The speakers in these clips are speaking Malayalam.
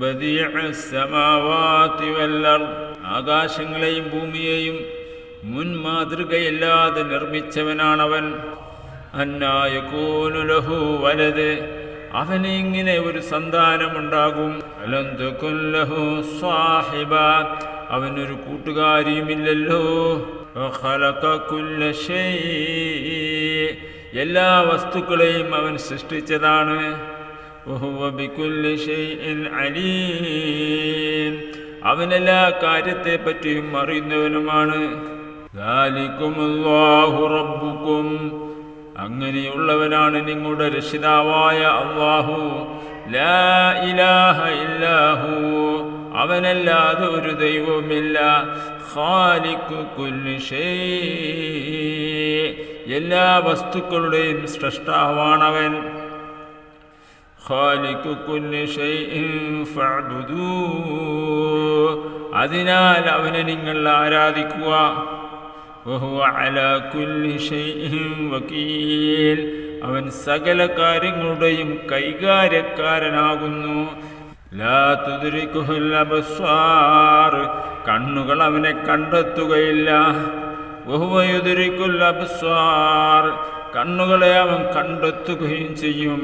ബദീഉസ് സമാവാതി വൽ അർദ്, ആകാശങ്ങളെയും ഭൂമിയെയും മുൻ മാതൃകയില്ലാതെ നിർമ്മിച്ചവനാണവൻ. അന്നാ യകൂനു ലഹു വലദ്, അവന് ഇങ്ങനെ ഒരു സന്താനമുണ്ടാകും. അലം തകുൻ ലഹു സാഹിബ, അവനൊരു കൂട്ടുകാരിയുമില്ലല്ലോ. വഖലഖ കുല്ല ശൈ, എല്ലാ വസ്തുക്കളെയും അവൻ സൃഷ്ടിച്ചതാണ്. വഹുവ ബികുല്ലി ശൈഇൻ അലീം, അവൻ എല്ലാ കാര്യത്തെപ്പറ്റിയും അറിയുന്നവനുമാണ്. ദാലികുമുല്ലാഹു റബ്ബുക്കും, അങ്ങനെയുള്ളവനാണ് നിങ്ങളുടെ രക്ഷിതാവായ അല്ലാഹു. ലാ ഇലാഹ ഇല്ലാഹു, അവനല്ലാതെ ഒരു ദൈവവുമില്ല. ഖാലിഖു കുല്ലി ശൈ, എല്ലാ വസ്തുക്കളുടെയും സ്രഷ്ടാവാണവൻ. ഖാലിഖു കുല്ലി ശൈഇൻ ഫഅ്ബുദൂ, അതിനാൽ അവനെ നിങ്ങൾ ആരാധിക്കുക. വഹുവ അലാ കുല്ലി ശൈഇൻ വകീൽ, അവൻ സകല കാര്യങ്ങളുടെയും കൈകാര്യക്കാരനാകുന്നു. ലാ തുദ്രികുഹുൽ അബ്സാർ, കണ്ണുകൾ അവനെ കണ്ടെത്തുകയില്ല. വഹുവ യുദ്രികുൽ അബ്സാർ, കണ്ണുകളെ അവൻ കണ്ടെത്തുകയും ചെയ്യും.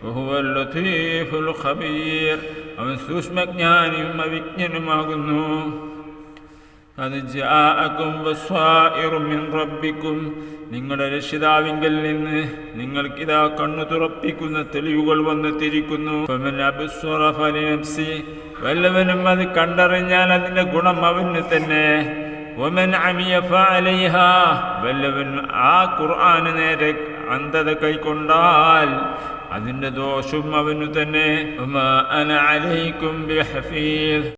വഹുവൽ ലതീഫുൽ ഖബീർ, അവൻ സൂക്ഷ്മജ്ഞാനിയും അവിജ്ഞനുമാകുന്നു. അത് ജാഅകും ബസ്വായിറു മിൻ റബ്ബിക്കും, നിങ്ങളുടെ രക്ഷിതാവിങ്കൽ നിന്ന് നിങ്ങൾക്കിതാ കണ്ണു തുറപ്പിക്കുന്ന തെളിവുകൾ വന്നെത്തിയിരിക്കുന്നു. ഫമൻ അബ്സറ ഫലിനഫ്സി, വല്ലവനും അത് കണ്ടറിഞ്ഞാൽ അതിന്റെ ഗുണം അവന് തന്നെ. വമൻ അമിയ ഫഅലൈഹാ, വല്ലവൻ ആ ഖുർആന് നേരെ അന്ധത കൈക്കൊണ്ടാൽ അതിന്റെ ദോഷം അവനു തന്നെ. വമാ അന അലൈക്കും ബിഹഫീസ്,